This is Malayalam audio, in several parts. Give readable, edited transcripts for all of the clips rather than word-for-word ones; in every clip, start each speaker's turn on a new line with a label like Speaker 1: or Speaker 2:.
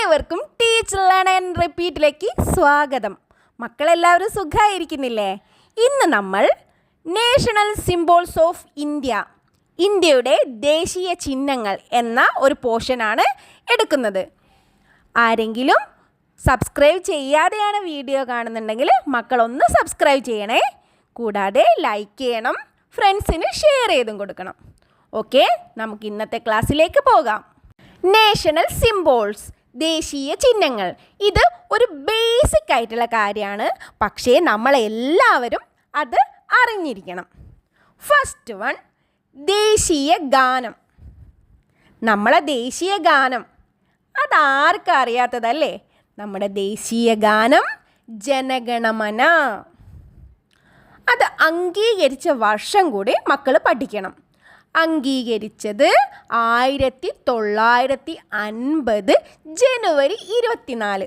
Speaker 1: ഏവർക്കും ടീച്ചർ ലേൺ ആൻഡ് റിപ്പീറ്റിലേക്ക് സ്വാഗതം. മക്കളെല്ലാവരും സുഖമായിരിക്കുന്നില്ലേ? ഇന്ന് നമ്മൾ നാഷണൽ സിംബോൾസ് ഓഫ് ഇന്ത്യയുടെ ദേശീയ ചിഹ്നങ്ങൾ എന്ന ഒരു പോർഷനാണ് എടുക്കുന്നത്. ആരെങ്കിലും സബ്സ്ക്രൈബ് ചെയ്യാതെയാണ് വീഡിയോ കാണുന്നുണ്ടെങ്കിൽ മക്കളൊന്ന് സബ്സ്ക്രൈബ് ചെയ്യണേ. കൂടാതെ ലൈക്ക് ചെയ്യണം, ഫ്രണ്ട്സിന് ഷെയർ ചെയ്തും കൊടുക്കണം. ഓക്കെ, നമുക്ക് ഇന്നത്തെ ക്ലാസ്സിലേക്ക് പോകാം. നാഷണൽ സിംബോൾസ്, ദേശീയ ചിഹ്നങ്ങൾ. ഇത് ഒരു ബേസിക് ആയിട്ടുള്ള കാര്യമാണ്, പക്ഷേ നമ്മളെല്ലാവരും അത് അറിഞ്ഞിരിക്കണം. ഫസ്റ്റ് വൺ, ദേശീയ ഗാനം. നമ്മളെ ദേശീയ ഗാനം അതാർക്കും അറിയാത്തതല്ലേ? നമ്മുടെ ദേശീയ ഗാനം ജനഗണമന. അത് അംഗീകരിച്ച വർഷം കൂടി മക്കൾ പഠിക്കണം. അംഗീകരിച്ചത് 1950 ജനുവരി 24.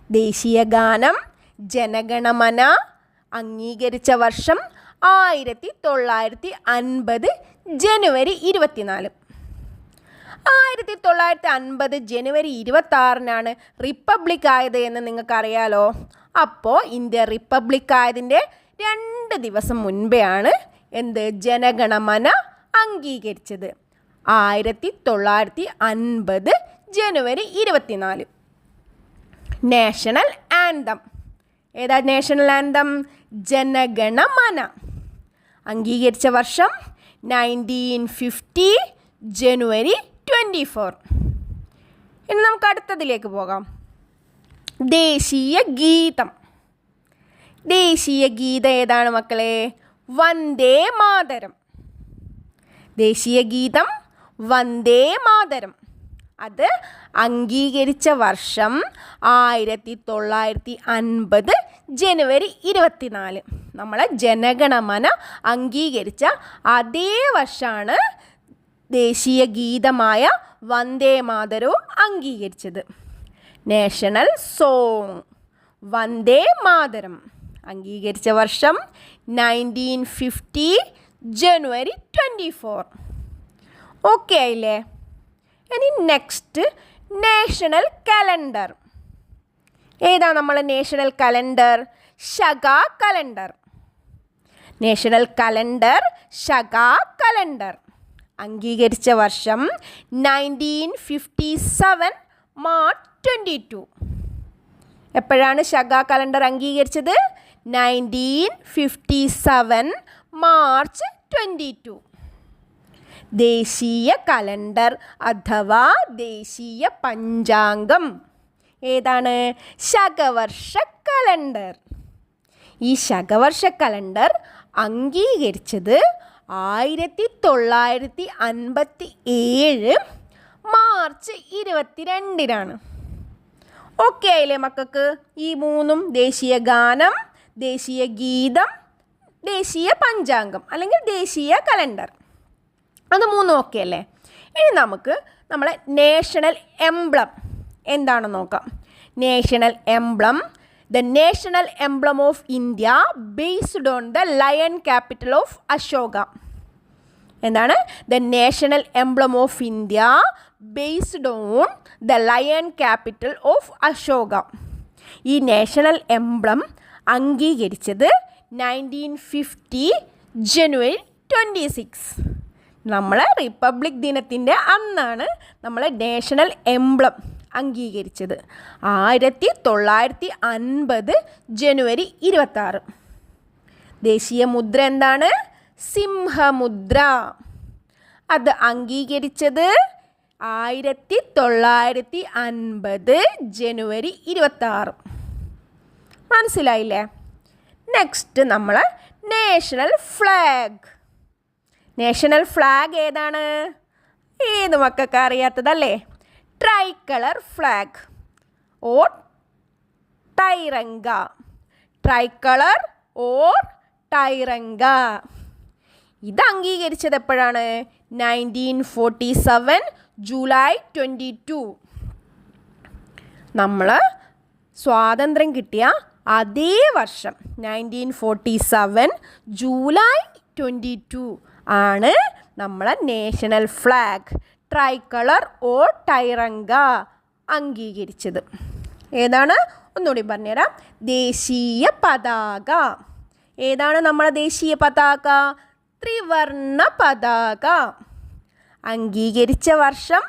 Speaker 1: ദേശീയ ഗാനം ജനഗണമന അംഗീകരിച്ച വർഷം 1950 ജനുവരി 24. 1950 ജനുവരി 26 റിപ്പബ്ലിക് ആയത് എന്ന് നിങ്ങൾക്കറിയാലോ. അപ്പോൾ ഇന്ത്യ റിപ്പബ്ലിക് ആയതിൻ്റെ 2 ദിവസം മുൻപെയാണ് എന്ത് ജനഗണമന അംഗീകരിച്ചത്. 1950 ജനുവരി 24. National anthem. ഏതാ നാഷണൽ ആന്തം? ജനഗണമന. അംഗീകരിച്ച വർഷം 1950 ജനുവരി 24. ഇനി നമുക്ക് അടുത്തതിലേക്ക് പോകാം. ദേശീയ ഗീതം. ദേശീയ ഗീതം ഏതാണ് മക്കളെ? വന്ദേ മാതരം. ദേശീയ ഗീതം വന്ദേ മാതരം. അത് അംഗീകരിച്ച വർഷം 1950 ജനുവരി 24. നമ്മളെ ജനഗണമന അംഗീകരിച്ച അതേ വർഷമാണ് ദേശീയ ഗീതമായ വന്ദേ മാതരവും അംഗീകരിച്ചത്. നാഷണൽ സോങ് വന്ദേ മാതരം അംഗീകരിച്ച വർഷം 1950 ജനുവരി 24. ഓക്കെ ആയില്ലേ? ഇനി നെക്സ്റ്റ് നാഷണൽ കലണ്ടർ. ഏതാണ് നമ്മളെ national calendar? Saka calendar. National calendar Saka calendar അംഗീകരിച്ച വർഷം 1957 മാർച്ച് 22. എപ്പോഴാണ് ശകാ കലണ്ടർ അംഗീകരിച്ചത്? 1957 മാർച്ച് 22. ദേശീയ കലണ്ടർ അഥവാ ദേശീയ പഞ്ചാംഗം ഏതാണ്? ശകവർഷ കലണ്ടർ. ഈ ശകവർഷ കലണ്ടർ അംഗീകരിച്ചത് 1957 മാർച്ച് 22. ഓക്കെ ആയില്ലേ മക്കൾക്ക്? ഈ മൂന്നും ദേശീയ ഗാനം, ദേശീയ ഗീതം, ദേശീയ പഞ്ചാംഗം അല്ലെങ്കിൽ ദേശീയ കലണ്ടർ, അത് മൂന്നും ഓക്കെ അല്ലേ? ഇനി നമുക്ക് നമ്മളെ നാഷണൽ എംബ്ലം എന്താണെന്ന് നോക്കാം. National emblem. The national emblem of India based on the lion capital of Ashoka. എന്താണ്? The national emblem of India based on the lion capital of Ashoka. ഈ നാഷണൽ എംബ്ലം അംഗീകരിച്ചത് 1950 ജനുവരി 26. നമ്മളെ റിപ്പബ്ലിക് ദിനത്തിൻ്റെ അന്നാണ് നമ്മളെ നാഷണൽ എംബ്ലം അംഗീകരിച്ചത്. 1950 ജനുവരി 26. ദേശീയ മുദ്ര എന്താണ്? സിംഹമുദ്ര. അത് അംഗീകരിച്ചത് 1950 ജനുവരി 26. മനസ്സിലായില്ലേ? നെക്സ്റ്റ് നമ്മൾ നാഷണൽ ഫ്ലാഗ്. നാഷണൽ ഫ്ലാഗ് ഏതാണ്? ഏത് മക്കൾക്ക് അറിയാത്തതല്ലേ? Tricolour flag or Tiranga. Tricolour or Tiranga. ഇത് അംഗീകരിച്ചത് എപ്പോഴാണ്? 1947 ജൂലൈ 22. നമ്മൾ സ്വാതന്ത്ര്യം കിട്ടിയ അതേ വർഷം 1947 ജൂലൈ 22 ആണ് നമ്മളെ national flag tricolour or Tiranga അംഗീകരിച്ചത്. ഏതാണ്? ഒന്നുകൂടി പറഞ്ഞുതരാം. ദേശീയ പതാക. ഏതാണ് നമ്മളെ ദേശീയ പതാക? ത്രിവർണ്ണ പതാക. അംഗീകരിച്ച വർഷം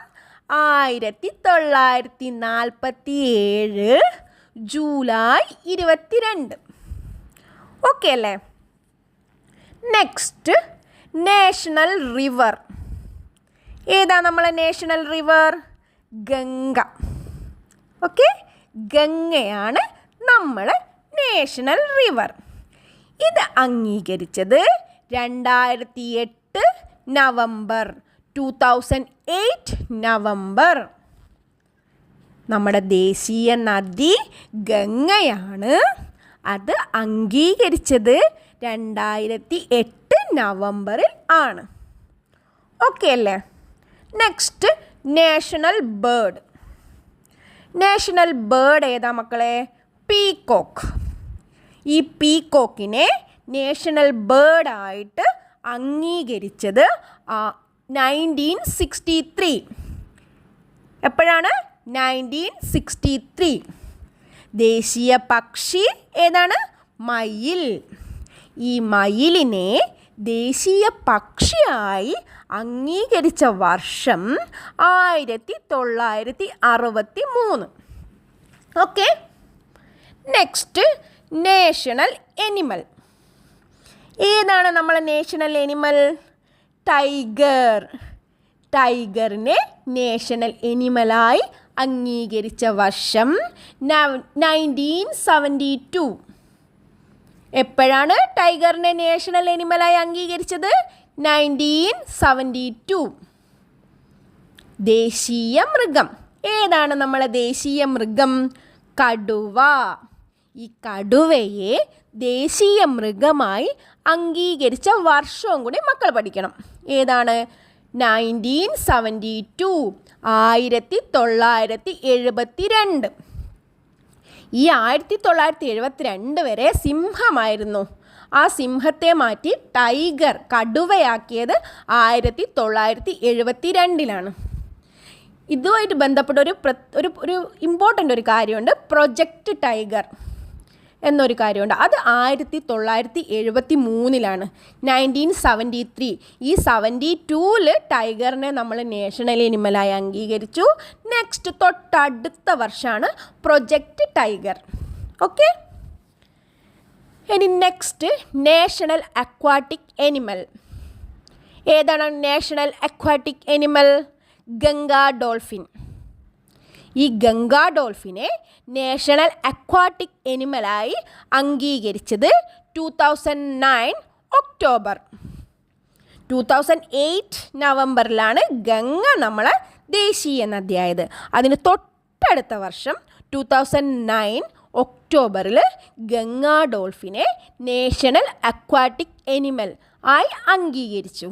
Speaker 1: 1947 ജൂലൈ 22. ഓക്കെ അല്ലേ? Next, national river. ഏതാ നമ്മളെ നാഷണൽ റിവർ? ഗംഗ. ഓക്കെ, ഗംഗയാണ് നമ്മളെ നാഷണൽ റിവർ. ഇത് അംഗീകരിച്ചത് 2008 നവംബർ. 2008 നവംബർ. നമ്മുടെ ദേശീയ നദി ഗംഗയാണ്. അത് അംഗീകരിച്ചത് 2008 നവംബറിൽ ആണ്. ഓക്കെ അല്ലേ? Next, national bird. National bird ഏതാ മക്കളെ? പീകോക്ക്. ഈ പീകോക്കിനെ നാഷണൽ ബേർഡായിട്ട് അംഗീകരിച്ചത് 1963. എപ്പോഴാണ്? 1963. ദേശീയ പക്ഷി ഏതാണ്? മയിൽ. ഈ മയിലിനെ ദേശീയ പക്ഷിയായി അംഗീകരിച്ച വർഷം 1963. ഓക്കെ. Next, national animal. ഏതാണ് നമ്മളെ നാഷണൽ എനിമൽ? ടൈഗർ. ടൈഗറിനെ നാഷണൽ എനിമലായി അംഗീകരിച്ച വർഷം 1972. എപ്പോഴാണ് ടൈഗറിനെ നാഷണൽ എനിമലായി അംഗീകരിച്ചത്? 1972. ദേശീയ മൃഗം. ഏതാണ് നമ്മളെ ദേശീയ മൃഗം? കടുവ. ഈ കടുവയെ ദേശീയ മൃഗമായി അംഗീകരിച്ച വർഷവും കൂടി മക്കൾ പഠിക്കണം. ഏതാണ്? 1972. 1972. ഈ 1972 വരെ സിംഹമായിരുന്നു. ആ സിംഹത്തെ മാറ്റി ടൈഗർ, കടുവയാക്കിയത് 1972. ഇതുമായിട്ട് ബന്ധപ്പെട്ട ഒരു ഇമ്പോർട്ടൻ്റ് ഒരു കാര്യമുണ്ട്. പ്രൊജക്റ്റ് ടൈഗർ എന്നൊരു കാര്യമുണ്ട്. അത് 1973 1973. ഈ 72 ടൈഗറിനെ നമ്മൾ നാഷണൽ എനിമലായി അംഗീകരിച്ചു. നെക്സ്റ്റ്, തൊട്ടടുത്ത വർഷമാണ് പ്രൊജക്റ്റ് ടൈഗർ. ഓക്കെ. ഇനി നെക്സ്റ്റ്, നാഷണൽ അക്വാട്ടിക് എനിമൽ. ഏതാണ് national aquatic animal? Ganga dolphin. ഈ ഗംഗാ ഡോൾഫിനെ നാഷണൽ അക്വാട്ടിക് എനിമലായി അംഗീകരിച്ചത് 2009 ഒക്ടോബർ. 2008 നവംബറിലാണ് ഗംഗ നമ്മളെ ദേശീയ നദിയായത്. അതിന് തൊട്ടടുത്ത വർഷം 2009 ഒക്ടോബറിൽ ഗംഗാ ഡോൾഫിനെ നാഷണൽ അക്വാട്ടിക് എനിമൽ ആയി അംഗീകരിച്ചു.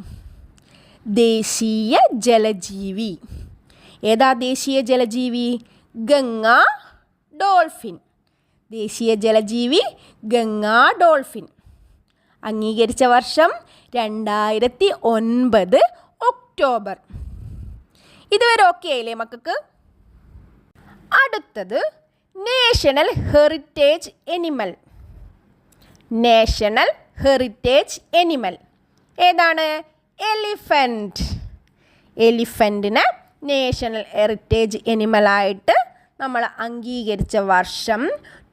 Speaker 1: ദേശീയ ജലജീവി. ഏതാ ദേശീയ ജലജീവി? ഗംഗാ ഡോൾഫിൻ. ദേശീയ ജലജീവി ഗംഗാ ഡോൾഫിൻ. അംഗീകരിച്ച വർഷം 2009 ഒക്ടോബർ. ഇതുവരെ ഓക്കെ ആയില്ലേ മക്കൾക്ക്? അടുത്തത് national heritage animal. National heritage animal ഏതാണ്? എലിഫൻറ്റ്. എലിഫൻറ്റിനെ നാഷണൽ ഹെറിറ്റേജ് എനിമലായിട്ട് നമ്മൾ അംഗീകരിച്ച വർഷം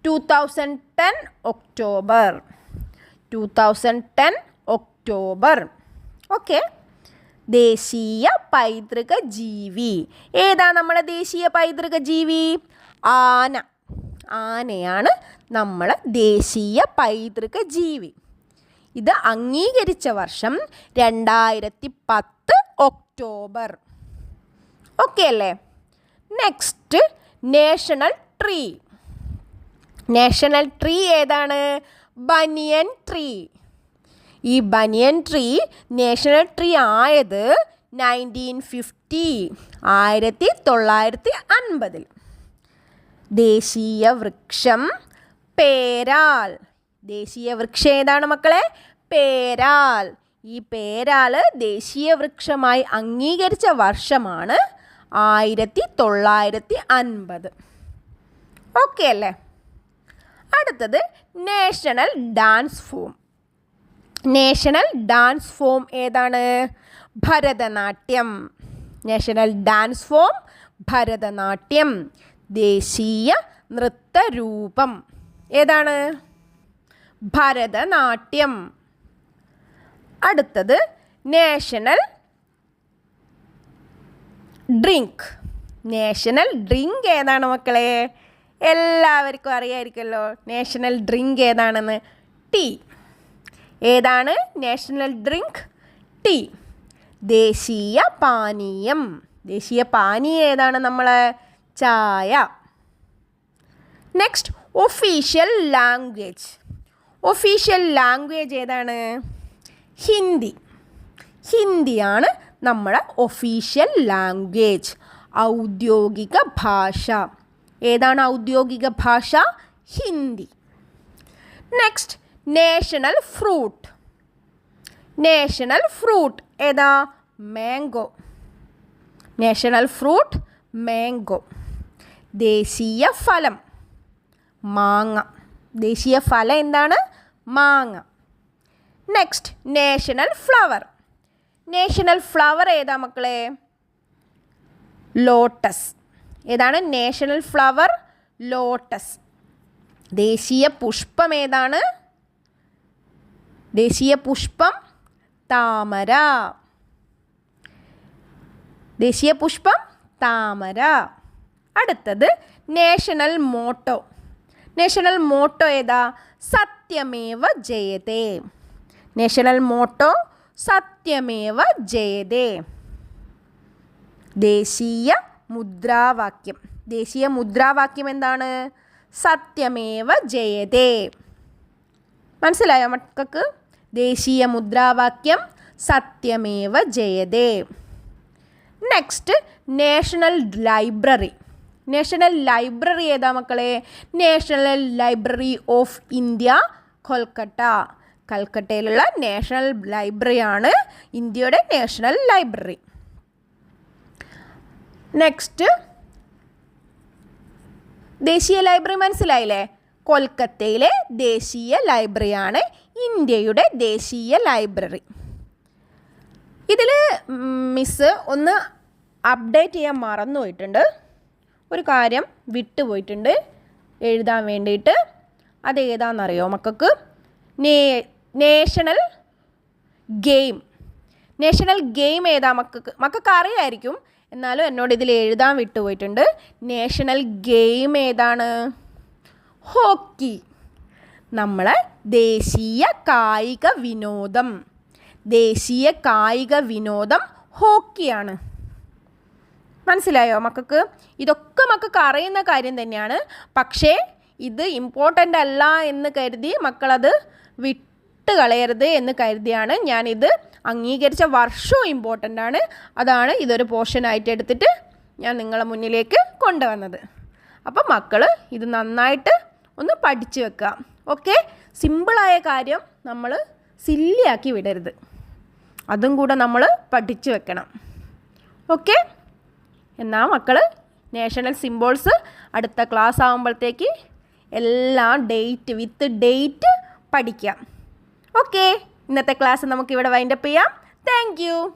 Speaker 1: 2010 ഒക്ടോബർ. 2010 ഒക്ടോബർ. ഓക്കെ. ദേശീയ പൈതൃക ജീവി. ഏതാ നമ്മളെ ദേശീയ പൈതൃക ജീവി? ആന. ആനയാണ് നമ്മളെ ദേശീയ പൈതൃക ജീവി. ഇത് അംഗീകരിച്ച വർഷം 2010 ഒക്ടോബർ. ഓക്കെ അല്ലേ? Next, national tree. National tree ഏതാണ്? Banyan tree. ഈ ബനിയൻ ട്രീ നാഷണൽ ട്രീ ആയത് 1950 1950. ദേശീയ വൃക്ഷം പേരാൽ. ദേശീയ വൃക്ഷം ഏതാണ് മക്കളെ? പേരാൽ. ഈ പേരാൽ ദേശീയ വൃക്ഷമായി അംഗീകരിച്ച വർഷമാണ് 1950. ഓക്കെ അല്ലേ? അടുത്തത് national dance form. National dance form ഏതാണ്? Bharatanatyam. National dance form Bharatanatyam. ദേശീയ നൃത്തരൂപം ഏതാണ്? ഭരതനാട്യം. അടുത്തത് നാഷണൽ ഡ്രിങ്ക്. നാഷണൽ ഡ്രിങ്ക് ഏതാണ് മക്കളെ? എല്ലാവർക്കും അറിയാമായിരിക്കുമല്ലോ നാഷണൽ ഡ്രിങ്ക് ഏതാണെന്ന്. ടീ. ഏതാണ് നാഷണൽ ഡ്രിങ്ക്? ടീ. ദേശീയ പാനീയം. ദേശീയ പാനീയം ഏതാണ് നമ്മളെ? ചായ. Next official language. Official language ഏതാണ്? ഹിന്ദി. ഹിന്ദിയാണ് നമ്മുടെ ഒഫീഷ്യൽ ലാംഗ്വേജ്. ഔദ്യോഗിക ഭാഷ ഏതാണ്? ഔദ്യോഗിക ഭാഷ Hindi. Next national fruit. National fruit ഏതാ? മാംഗോ. National fruit mango. ദേശീയ ഫലം മാങ്ങ. ദേശീയ ഫലം എന്താണ്? മാങ്ങ. Next national flower. National flower ഏതാ മക്കളെ? ലോട്ടസ്. ഏതാണ് നാഷണൽ ഫ്ലവർ? ലോട്ടസ്. ദേശീയ പുഷ്പം ഏതാണ്? ദേശീയ പുഷ്പം താമര. ദേശീയ പുഷ്പം താമര. അടുത്തത് നാഷണൽ മോട്ടോ. നാഷണൽ മോട്ടോ ഏതാ? സത്യമേവ ജയതേ. National motto Satyameva Jayate. ദേശീയ മുദ്രാവാക്യം. ദേശീയ മുദ്രാവാക്യം എന്താണ്? സത്യമേവ ജയതേ. മനസ്സിലായോ മക്കൾക്ക്? ദേശീയ മുദ്രാവാക്യം Satyameva Jayate. Next national library. National library ഏതാ മക്കളെ? National library of India Kolkata. കൽക്കട്ടയിലുള്ള നാഷണൽ ലൈബ്രറിയാണ് ഇന്ത്യയുടെ നാഷണൽ ലൈബ്രറി. നെക്സ്റ്റ് ദേശീയ ലൈബ്രറി മനസ്സിലായില്ലേ? കൊൽക്കത്തയിലെ ദേശീയ ലൈബ്രറിയാണ് ഇന്ത്യയുടെ ദേശീയ ലൈബ്രറി. ഇതിൽ മിസ്സ് ഒന്ന് അപ്ഡേറ്റ് ചെയ്യാൻ മറന്നു പോയിട്ടുണ്ട്. ഒരു കാര്യം വിട്ടുപോയിട്ടുണ്ട് എഴുതാൻ വേണ്ടിയിട്ട്. അതേതാണെന്നറിയോ മക്കൾക്ക്? National game. നാഷണൽ ഗെയിം ഏതാ മക്കൾക്ക് അറിയായിരിക്കും, എന്നാലും എന്നോട് ഇതിൽ എഴുതാൻ വിട്ടുപോയിട്ടുണ്ട്. നാഷണൽ ഗെയിം ഏതാണ്? ഹോക്കി. നമ്മളെ ദേശീയ കായിക വിനോദം. ദേശീയ കായിക വിനോദം ഹോക്കിയാണ്. മനസ്സിലായോ മക്കൾക്ക്? ഇതൊക്കെ മക്കൾക്ക് അറിയുന്ന കാര്യം തന്നെയാണ്. പക്ഷേ ഇത് ഇമ്പോർട്ടൻ്റ് അല്ല എന്ന് കരുതി മക്കളത് വിട്ട് കളയരുത് എന്ന് കരുതിയാണ് ഞാനിത് അംഗീകരിച്ച. വർഷവും ഇമ്പോർട്ടൻ്റ് ആണ്. അതാണ് ഇതൊരു പോർഷനായിട്ട് എടുത്തിട്ട് ഞാൻ നിങ്ങളെ മുന്നിലേക്ക് കൊണ്ടുവന്നത്. അപ്പം മക്കൾ ഇത് നന്നായിട്ട് ഒന്ന് പഠിച്ചു വെക്കുക. ഓക്കെ? സിമ്പിളായ കാര്യം നമ്മൾ സില്ലിയാക്കി വിടരുത്. അതും കൂടെ നമ്മൾ പഠിച്ചു വെക്കണം. ഓക്കെ? എന്നാൽ മക്കൾ നാഷണൽ സിംബോൾസ് അടുത്ത ക്ലാസ് ആകുമ്പോഴത്തേക്ക് എല്ലാം ഡേറ്റ് വിത്ത് ഡേറ്റ് പഠിക്കാം. ഓക്കെ? ഇന്നത്തെ ക്ലാസ് നമുക്കിവിടെ വൈൻഡപ്പ് ചെയ്യാം. Thank you.